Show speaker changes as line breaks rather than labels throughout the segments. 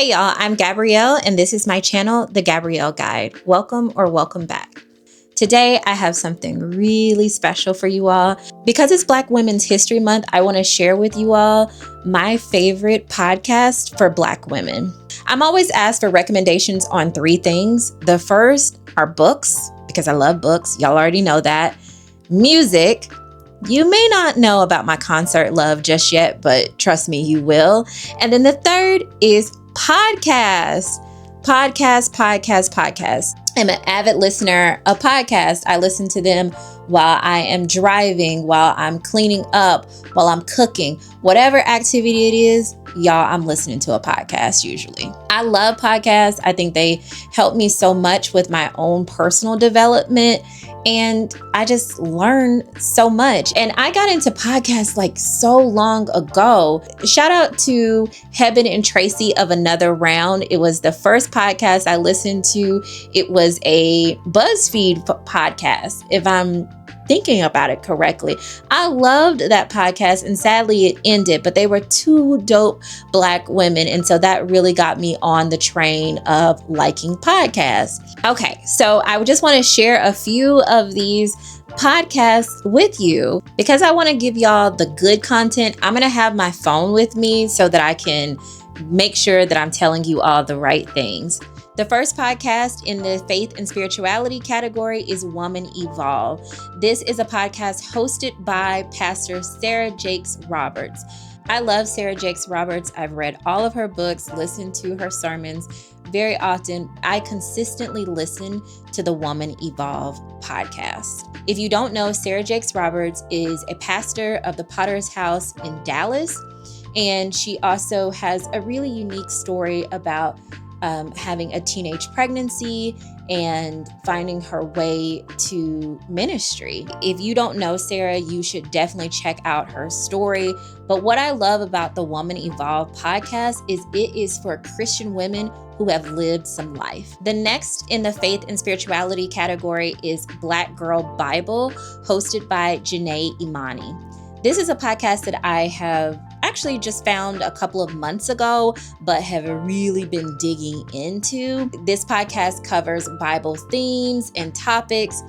Hey y'all, I'm Gabrielle and this is my channel, The Gabrielle Guide. Welcome or welcome back. Today I have something really special for you all. Because it's Black Women's History Month, I want to share with you all my favorite podcast for Black women. I'm always asked for recommendations on 3 things. The first are books, because I love books. Y'all already know that. Music. You may not know about my concert love just yet, but trust me, you will. And then the third is podcasts. I'm an avid listener of podcasts. I listen to them while I am driving, while I'm cleaning up, while I'm cooking, whatever activity it is, y'all, I'm listening to a podcast usually. I love podcasts. I think they help me so much with my own personal development. And I just learn so much. And I got into podcasts like so long ago. Shout out to Eben and Tracy of Another Round. It was the first podcast I listened to. It was a BuzzFeed podcast, if I'm thinking about it correctly. I loved that podcast and sadly it ended, but they were 2 dope Black women. And so that really got me on the train of liking podcasts. Okay, so I just want to share a few of these podcasts with you because I want to give y'all the good content. I'm going to have my phone with me so that I can make sure that I'm telling you all the right things. The first podcast in the faith and spirituality category is Woman Evolve. This is a podcast hosted by Pastor Sarah Jakes Roberts. I love Sarah Jakes Roberts. I've read all of her books, listened to her sermons very often. I consistently listen to the Woman Evolve podcast. If you don't know, Sarah Jakes Roberts is a pastor of the Potter's House in Dallas, and she also has a really unique story about having a teenage pregnancy and finding her way to ministry. If you don't know Sarah, you should definitely check out her story. But what I love about the Woman Evolve podcast is it is for Christian women who have lived some life. The next in the faith and spirituality category is Black Girl Bible, hosted by Janai Imani. This is a podcast that I have actually just found a couple of months ago, but have really been digging into. This podcast covers Bible themes and topics.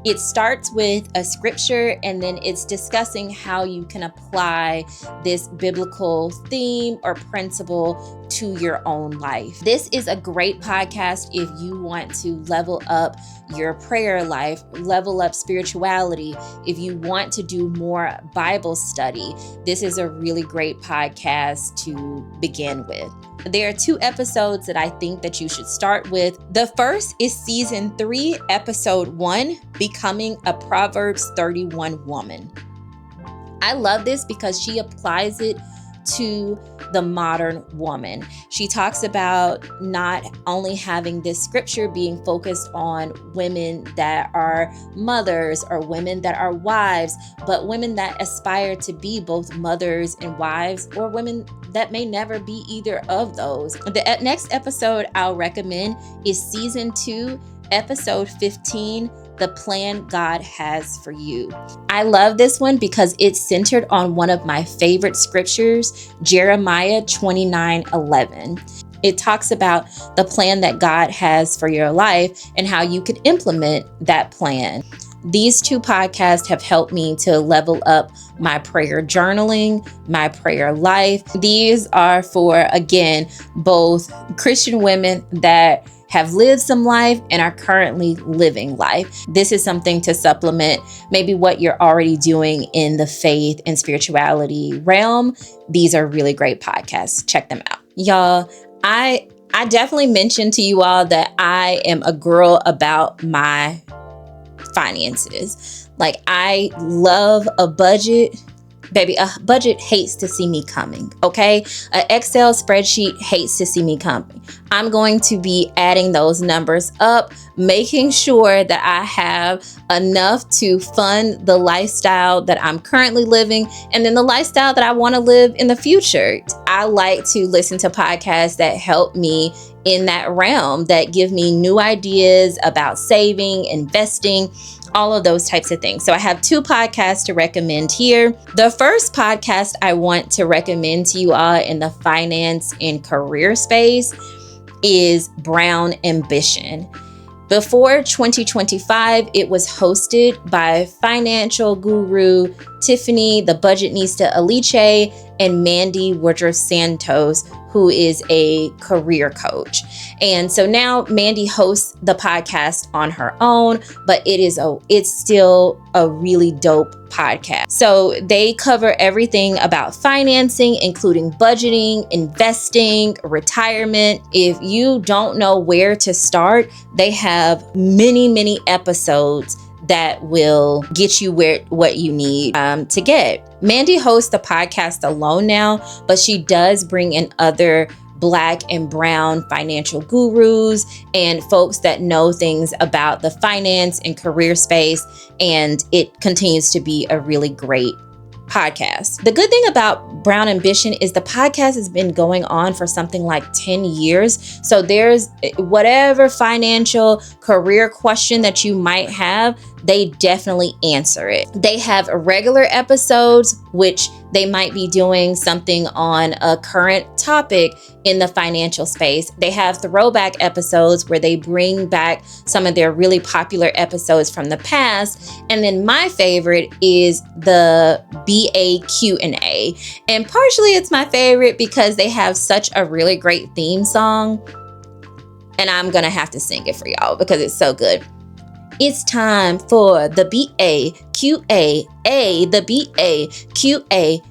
It starts with a scripture and then it's discussing how you can apply this biblical theme or principle to your own life. This is a great podcast if you want to level up your prayer life, level up spirituality. If you want to do more Bible study, this is a really great podcast to begin with. There are 2 episodes that I think that you should start with. The first is season 3, episode 1, Becoming a Proverbs 31 Woman. I love this because she applies it to the modern woman. She talks about not only having this scripture being focused on women that are mothers or women that are wives, but women that aspire to be both mothers and wives, or women that may never be either of those. The next episode I'll recommend is season 2, episode 15, The Plan God Has for You. I love this one because it's centered on one of my favorite scriptures, Jeremiah 29:11. It talks about the plan that God has for your life and how you could implement that plan. These 2 podcasts have helped me to level up my prayer journaling, my prayer life. These are for, again, both Christian women that have lived some life and are currently living life. This is something to supplement maybe what you're already doing in the faith and spirituality realm. These are really great podcasts. Check them out. Y'all, I definitely mentioned to you all that I am a girl about my finances. Like, I love a budget. Baby, a budget hates to see me coming, okay? An Excel spreadsheet hates to see me coming. I'm going to be adding those numbers up, making sure that I have enough to fund the lifestyle that I'm currently living and then the lifestyle that I want to live in the future. I like to listen to podcasts that help me in that realm, that give me new ideas about saving, investing. all of those types of things. So I have 2 podcasts to recommend here. The first podcast I want to recommend to you all in the finance and career space is Brown Ambition. Before 2025, it was hosted by financial guru Tiffany, the budgetnista Alice, and Mandi Woodruff Santos, who is a career coach. And so now Mandi hosts the podcast on her own, but it's still a really dope podcast. So they cover everything about financing, including budgeting, investing, retirement. If you don't know where to start, they have many episodes that will get you what you need to get. Mandi hosts the podcast alone now, but she does bring in other Black and brown financial gurus and folks that know things about the finance and career space, and it continues to be a really great podcast. The good thing about Brown Ambition is the podcast has been going on for something like 10 years. So there's whatever financial career question that you might have, they definitely answer it. They have regular episodes, which they might be doing something on a current topic in the financial space. They have throwback episodes where they bring back some of their really popular episodes from the past. And then my favorite is the BA Q&A. And partially it's my favorite because they have such a really great theme song. And I'm going to have to sing it for y'all because it's so good. It's time for the B-A-Q-A-A, the B-A-Q-A-A,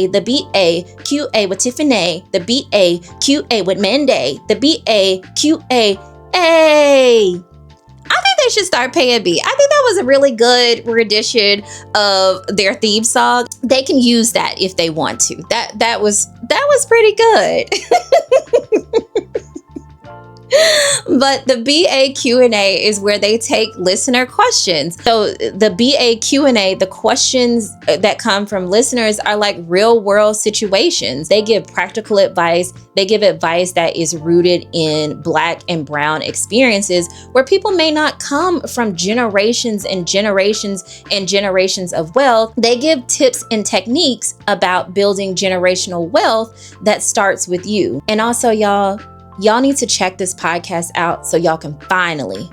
the B-A-Q-A with Tiffany, the B-A-Q-A with Mandi, the B-A-Q-A-A. I think they should start paying me. I think that was a really good rendition of their theme song. They can use that if they want to. That was pretty good. But the BA Q&A is where they take listener questions. So the BA Q&A, the questions that come from listeners are like real world situations. They give practical advice. They give advice that is rooted in Black and brown experiences where people may not come from generations and generations and generations of wealth. They give tips and techniques about building generational wealth that starts with you. And also, y'all need to check this podcast out so y'all can finally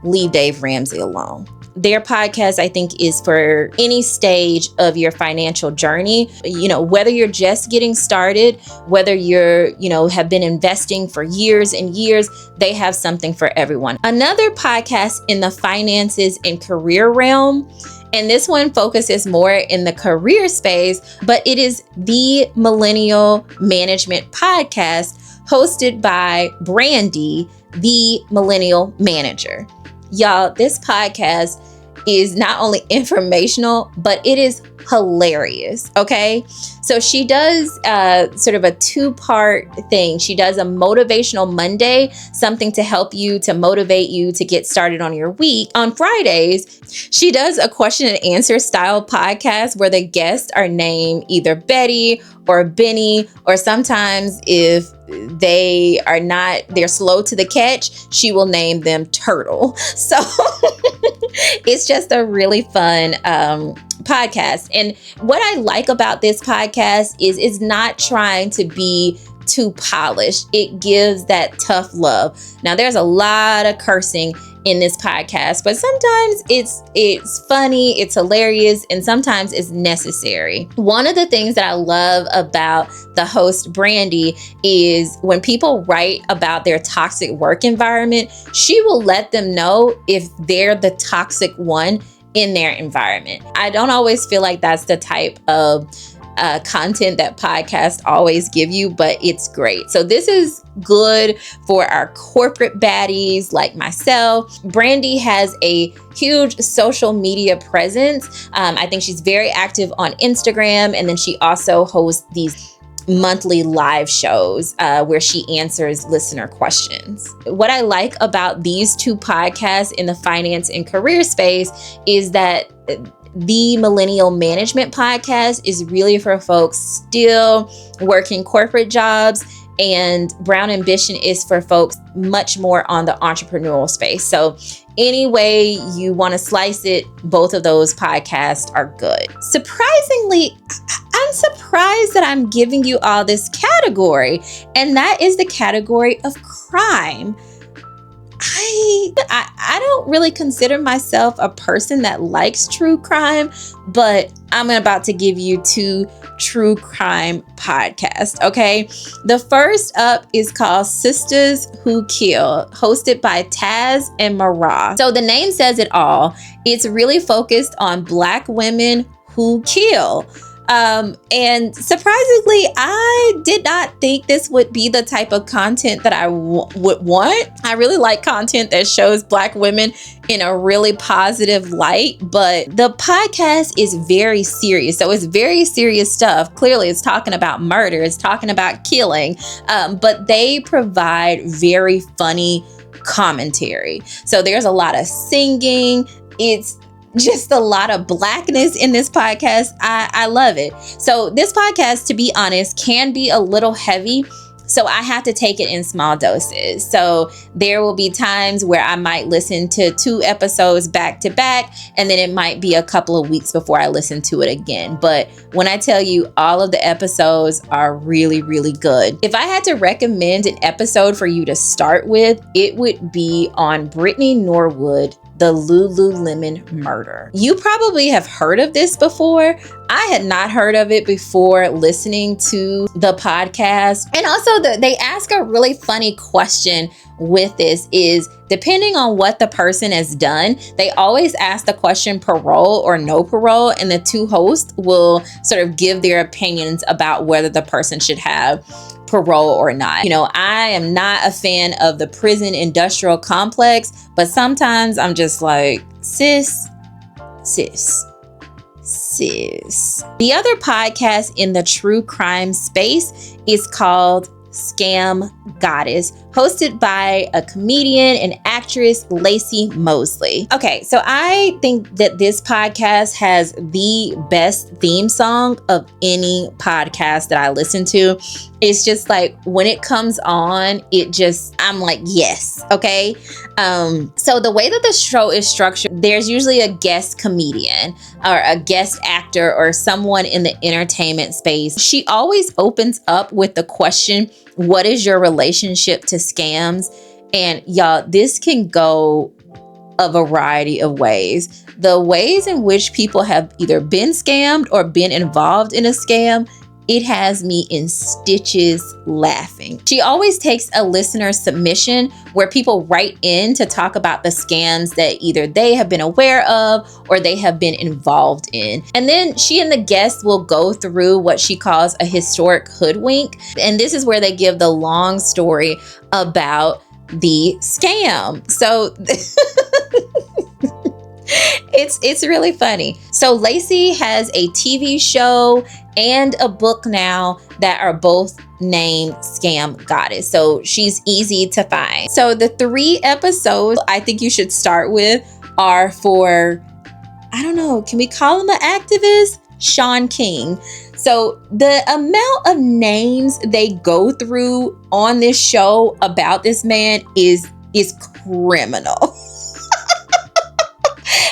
leave Dave Ramsey alone. Their podcast, I think, is for any stage of your financial journey. You know, whether you're just getting started, whether you're, have been investing for years and years, they have something for everyone. Another podcast in the finances and career realm, and this one focuses more in the career space, but it is the Millennial Management Podcast, hosted by Brandi, the Millennial Manager. Y'all, this podcast is not only informational, but it is hilarious, okay? So she does sort of a 2-part thing. She does a motivational Monday, something to help you, to motivate you to get started on your week. On Fridays, she does a question and answer style podcast where the guests are named either Betty or Benny, or sometimes if they're slow to the catch, she will name them Turtle. So it's just a really fun podcast. And what I like about this podcast is it's not trying to be too polished. It gives that tough love. Now, there's a lot of cursing in this podcast, but sometimes it's funny, it's hilarious, and sometimes it's necessary. One of the things that I love about the host Brandi is when people write about their toxic work environment, she will let them know if they're the toxic one in their environment. I don't always feel like that's the type of content that podcasts always give you, but it's great. So this is good for our corporate baddies like myself. Brandi has a huge social media presence. I think she's very active on Instagram, and then she also hosts these monthly live shows where she answers listener questions. What I like about these 2 podcasts in the finance and career space is that the Millennial Management Podcast is really for folks still working corporate jobs and Brown Ambition is for folks much more on the entrepreneurial space. So any way you want to slice it, both of those podcasts are good. Surprisingly, I'm surprised that I'm giving you all this category, and that is the category of crime. I don't really consider myself a person that likes true crime, but I'm about to give you 2 true crime podcasts, okay? The first up is called Sistas Who Kill, hosted by Taz and MaRah. So the name says it all. It's really focused on Black women who kill. And surprisingly, I did not think this would be the type of content that I would want. I really like content that shows Black women in a really positive light, but the podcast is very serious. So it's very serious stuff. Clearly, it's talking about murder. It's talking about killing, but they provide very funny commentary. So there's a lot of singing. It's just a lot of Blackness in this podcast. I love it. So this podcast, to be honest, can be a little heavy. So I have to take it in small doses. So there will be times where I might listen to 2 episodes back to back, and then it might be a couple of weeks before I listen to it again. But when I tell you, all of the episodes are really, really good. If I had to recommend an episode for you to start with, it would be on Brittany Norwood, the Lululemon murder. You probably have heard of this before. I had not heard of it before listening to the podcast. And also they ask a really funny question with this is, depending on what the person has done, they always ask the question parole or no parole, and the 2 hosts will sort of give their opinions about whether the person should have parole or not. You know, I am not a fan of the prison industrial complex, but sometimes I'm just like, sis. The other podcast in the true crime space is called Scam Goddess, hosted by a comedian and actress, Laci Mosley. Okay, so I think that this podcast has the best theme song of any podcast that I listen to. It's just like when it comes on, I'm like, yes, okay? So the way that the show is structured, there's usually a guest comedian or a guest actor or someone in the entertainment space. She always opens up with the question, what is your relationship to scams? And y'all, this can go a variety of ways. The ways in which people have either been scammed or been involved in a scam, it has me in stitches laughing. She always takes a listener submission where people write in to talk about the scams that either they have been aware of or they have been involved in. And then she and the guests will go through what she calls a historic hoodwink. And this is where they give the long story about the scam. So it's really funny. So Laci has a TV show and a book now that are both named Scam Goddess. So she's easy to find. So the 3 episodes I think you should start with are for, I don't know, can we call him an activist? Shaun King. So the amount of names they go through on this show about this man is criminal.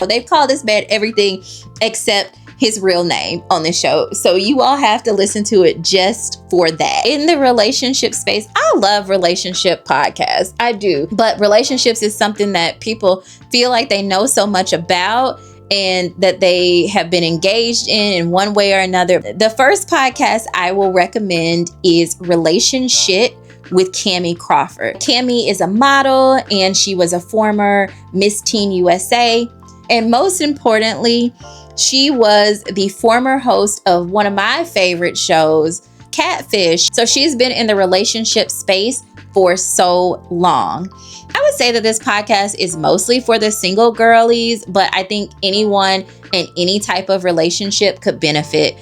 They've called this man everything except his real name on the show. So you all have to listen to it just for that. In the relationship space, I love relationship podcasts. I do. But relationships is something that people feel like they know so much about and that they have been engaged in one way or another. The first podcast I will recommend is Relationsh with Kamie Crawford. Kamie is a model and she was a former Miss Teen USA. And most importantly, she was the former host of one of my favorite shows, Catfish. So she's been in the relationship space for so long. I would say that this podcast is mostly for the single girlies, but I think anyone and any type of relationship could benefit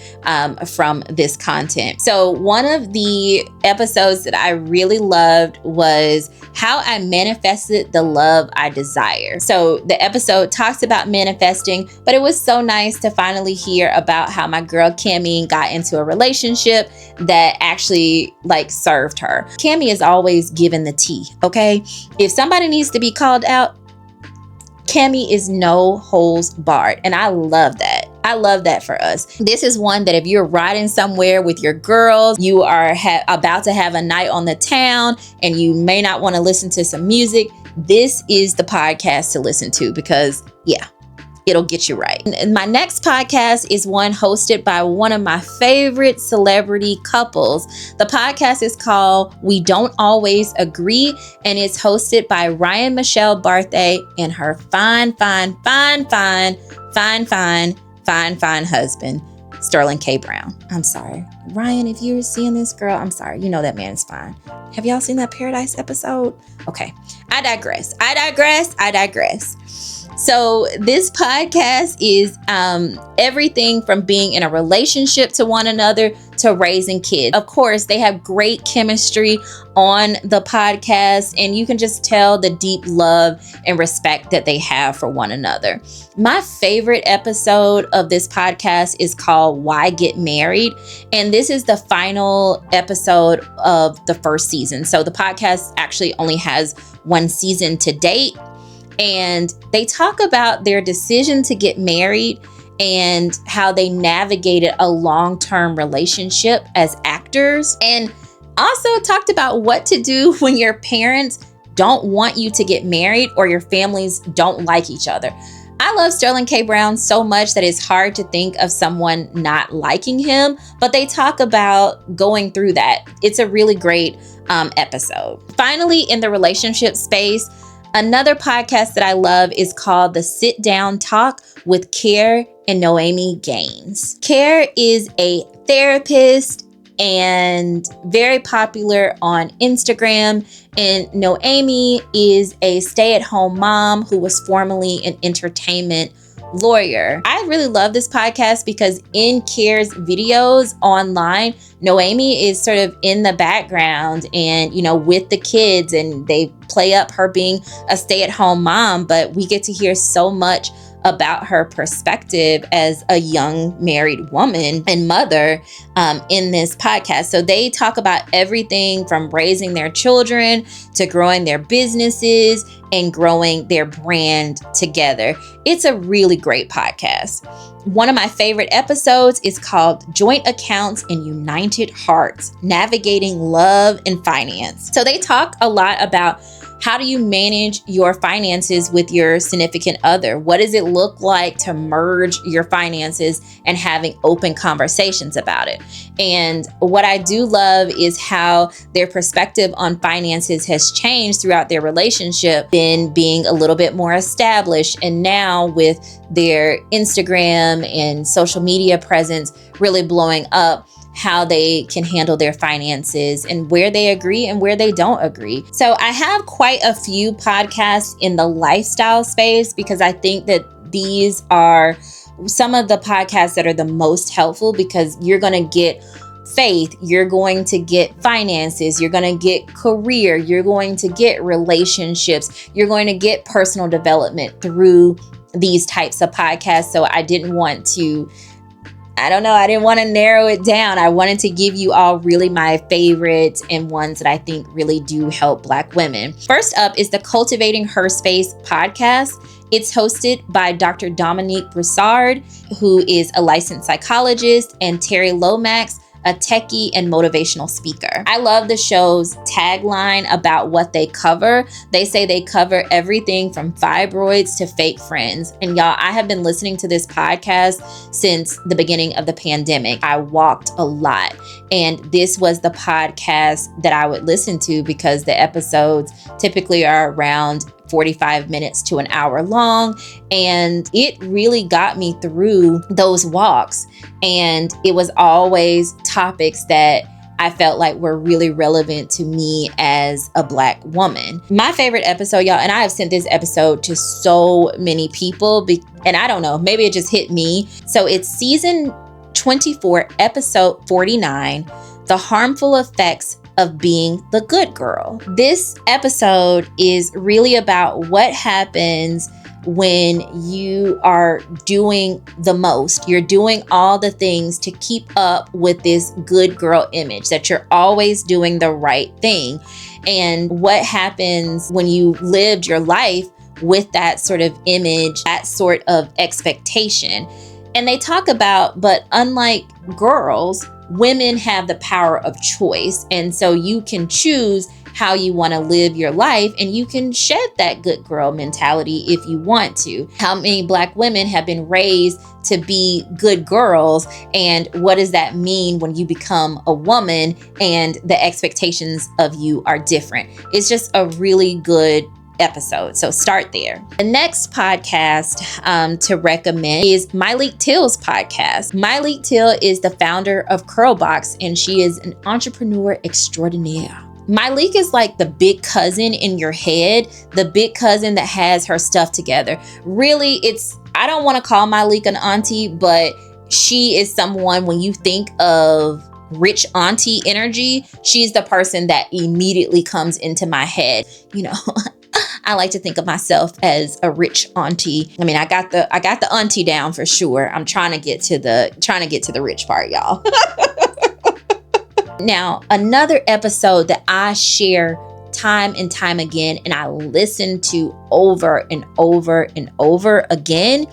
from this content. So one of the episodes that I really loved was how I manifested the love I desire. So the episode talks about manifesting, but it was so nice to finally hear about how my girl Kamie got into a relationship that actually served her. Kamie is always given the tea, okay? If somebody needs to be called out, Kamie is no holds barred, and I love that. I love that for us. This is one that if you're riding somewhere with your girls, you are about to have a night on the town, and you may not want to listen to some music, this is the podcast to listen to because, yeah, it'll get you right. And my next podcast is one hosted by one of my favorite celebrity couples. The podcast is called We Don't Always Agree, and it's hosted by Ryan Michelle Bathe and her fine husband, Sterling K. Brown. I'm sorry. Ryan, if you're seeing this, girl, I'm sorry. You know that man is fine. Have y'all seen that Paradise episode? Okay. I digress. So this podcast is everything from being in a relationship to one another to raising kids. Of course, they have great chemistry on the podcast, and you can just tell the deep love and respect that they have for one another. My favorite episode of this podcast is called Why Get Married? And this is the final episode of the first season. So the podcast actually only has one season to date. And they talk about their decision to get married and how they navigated a long-term relationship as actors, and also talked about what to do when your parents don't want you to get married or your families don't like each other. I love Sterling K. Brown so much that it's hard to think of someone not liking him, but they talk about going through that. It's a really great episode. Finally, in the relationship space, another podcast that I love is called The Sit Down Talk with Kier and Noemie Gaines. Kier is a therapist and very popular on Instagram, and Noemie is a stay-at-home mom who was formerly an entertainment lawyer. I really love this podcast because in Kier's videos online, Noemie is sort of in the background and, with the kids, and they play up her being a stay-at-home mom, but we get to hear so much about her perspective as a young married woman and mother in this podcast. So they talk about everything from raising their children to growing their businesses and growing their brand together. It's a really great podcast. One of my favorite episodes is called Joint Accounts and United Hearts, Navigating Love and Finance. So they talk a lot about how do you manage your finances with your significant other? What does it look like to merge your finances and having open conversations about it? And what I do love is how their perspective on finances has changed throughout their relationship, been being a little bit more established, and now with their Instagram and social media presence really blowing up, how they can handle their finances and where they agree and where they don't agree. So I have quite a few podcasts in the lifestyle space because I think that these are some of the podcasts that are the most helpful, because you're going to get faith, you're going to get finances, you're going to get career, you're going to get relationships, you're going to get personal development through these types of podcasts. So I didn't want to narrow it down. I wanted to give you all really my favorites and ones that I think really do help Black women. First up is the Cultivating Her Space podcast. It's hosted by Dr. Dominique Broussard, who is a licensed psychologist, and Terri Lomax, a techie and motivational speaker. I love the show's tagline about what they cover. They say they cover everything from fibroids to fake friends. And y'all, I have been listening to this podcast since the beginning of the pandemic. I walked a lot, and this was the podcast that I would listen to because the episodes typically are around 45 minutes to an hour long, and it really got me through those walks. And it was always topics that I felt like were really relevant to me as a Black woman. My favorite episode, y'all, and I have sent this episode to so many people, and I don't know, maybe it just hit me. So it's season 24, episode 49, The Harmful Effects of Being the Good Girl. This episode is really about what happens when you are doing the most. You're doing all the things to keep up with this good girl image, that you're always doing the right thing. And what happens when you lived your life with that sort of image, that sort of expectation. And they talk about, but unlike girls, women have the power of choice. And so you can choose how you want to live your life, and you can shed that good girl mentality if you want to. How many Black women have been raised to be good girls, and what does that mean when you become a woman and the expectations of you are different? It's just a really good episode. So start there. The next podcast to recommend is Myleik Teele's podcast. Myleik Teele is the founder of Curlbox, and she is an entrepreneur extraordinaire. Myleik is like the big cousin in your head, the big cousin that has her stuff together. Really, I don't want to call Myleik an auntie, but she is someone, when you think of rich auntie energy, she's the person that immediately comes into my head. You know, I like to think of myself as a rich auntie. I mean, I got the auntie down for sure. I'm trying to get to the rich part, y'all. Now, another episode that I share time and time again, and I listen to over and over and over again,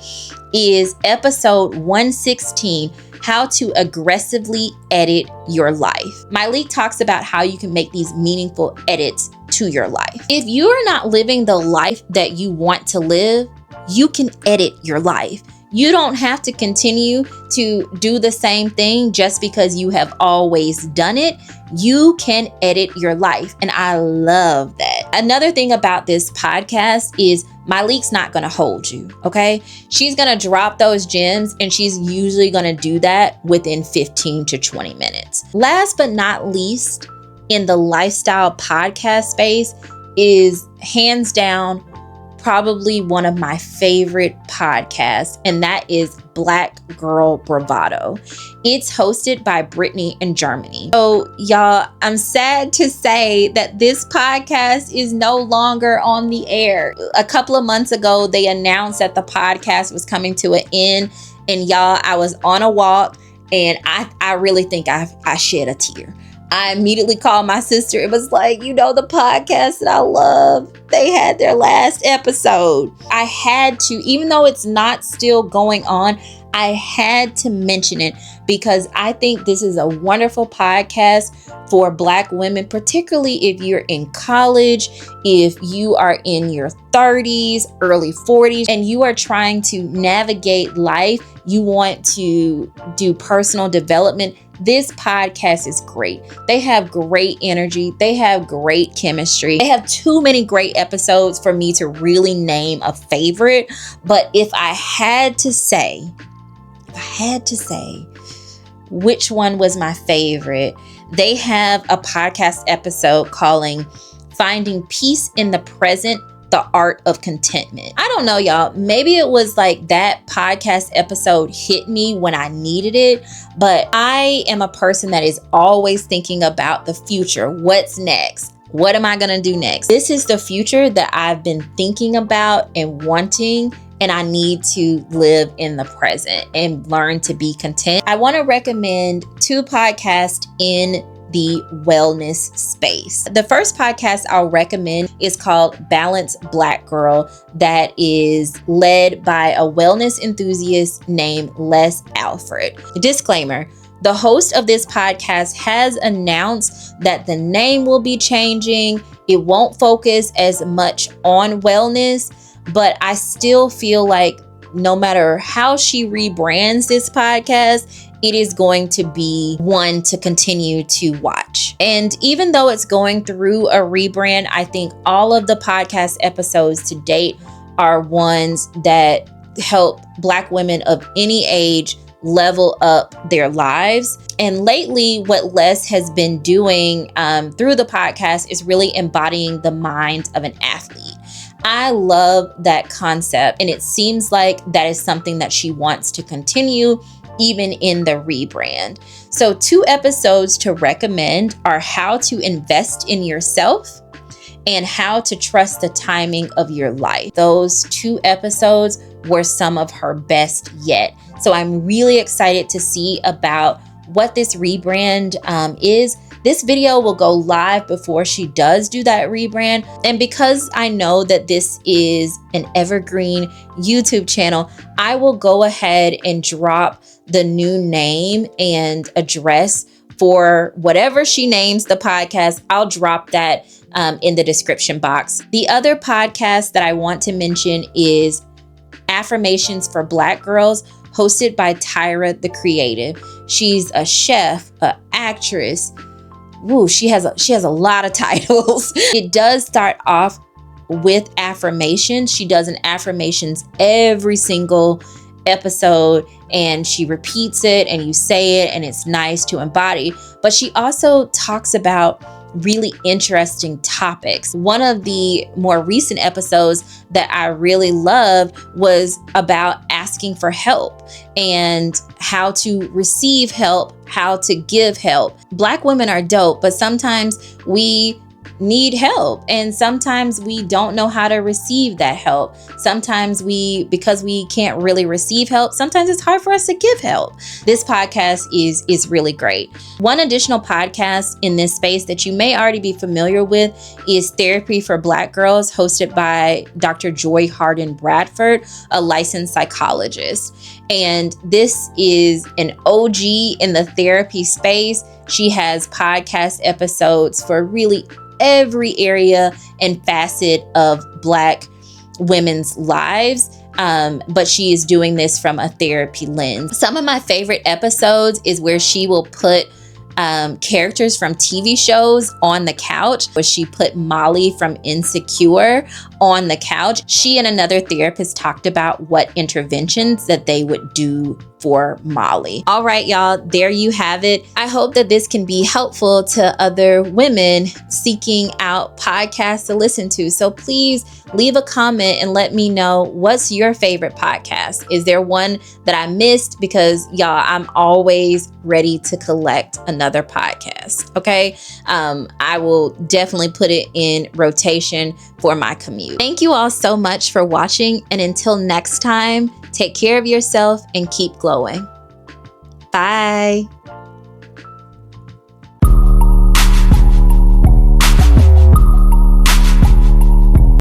is episode 116, How to Aggressively Edit Your Life. Myleik talks about how you can make these meaningful edits to your life. If you are not living the life that you want to live, you can edit your life. You don't have to continue to do the same thing just because you have always done it. You can edit your life. And I love that. Another thing about this podcast is Myleik's not going to hold you, okay? She's going to drop those gems, and she's usually going to do that within 15 to 20 minutes. Last but not least, in the lifestyle podcast space is hands down probably one of my favorite podcasts, and that is Black Girl Bravado. It's hosted by Brittany and Germani. So y'all, I'm sad to say that this podcast is no longer on the air. A couple of months ago, they announced that the podcast was coming to an end, and y'all, I was on a walk, and I really think I shed a tear. I immediately called my sister. It was like, the podcast that I love, they had their last episode. I had to, even though it's not still going on, I had to mention it because I think this is a wonderful podcast for Black women, particularly if you're in college, if you are in your 30s, early 40s, and you are trying to navigate life. You want to do personal development. This podcast is great. They have great energy. They have great chemistry. They have too many great episodes for me to really name a favorite. But if I had to say which one was my favorite, they have a podcast episode calling Finding Peace in the Present, the Art of Contentment. I don't know, y'all. Maybe it was like that podcast episode hit me when I needed it, but I am a person that is always thinking about the future. What's next? What am I going to do next? This is the future that I've been thinking about and wanting, and I need to live in the present and learn to be content. I want to recommend 2 podcasts in the wellness space. The first podcast I'll recommend is called Balanced Black Girl, that is led by a wellness enthusiast named Alfred. Disclaimer: the host of this podcast has announced that the name will be changing. It won't focus as much on wellness, but I still feel like no matter how she rebrands this podcast, it is going to be one to continue to watch. And even though it's going through a rebrand, I think all of the podcast episodes to date are ones that help Black women of any age level up their lives. And lately, what Les has been doing through the podcast is really embodying the mind of an athlete. I love that concept, and it seems like that is something that she wants to continue even in the rebrand. So 2 episodes to recommend are how to invest in yourself and how to trust the timing of your life. Those 2 episodes were some of her best yet. So I'm really excited to see about what this rebrand is. This video will go live before she does do that rebrand. And because I know that this is an evergreen YouTube channel, I will go ahead and drop the new name and address for whatever she names the podcast. I'll drop that in the description box. The other podcast that I want to mention is Affirmations for Black Girls, hosted by Tyra the Creative. She's a chef, an actress. Woo, she has a lot of titles. It does start off with affirmations. She does an affirmations every single episode, and she repeats it and you say it, and it's nice to embody. But she also talks about really interesting topics. One of the more recent episodes that I really loved was about asking for help and how to receive help, how to give help. Black women are dope, but sometimes we need help, and sometimes we don't know how to receive that help. Sometimes because we can't really receive help, sometimes it's hard for us to give help. This podcast is really great. One additional podcast in this space that you may already be familiar with is Therapy for Black Girls, hosted by Dr. Joy Harden Bradford, a licensed psychologist. And this is an OG in the therapy space. She has podcast episodes for really every area and facet of Black women's lives. But she is doing this from a therapy lens. Some of my favorite episodes is where she will put characters from TV shows on the couch. Where she put Molly from Insecure on the couch. She and another therapist talked about what interventions that they would do for Molly. All right, y'all, there you have it. I hope that this can be helpful to other women seeking out podcasts to listen to. So please leave a comment and let me know, what's your favorite podcast? Is there one that I missed? Because y'all, I'm always ready to collect another podcast. Okay. I will definitely put it in rotation for my commute. Thank you all so much for watching. And until next time, take care of yourself and keep glowing. Bye.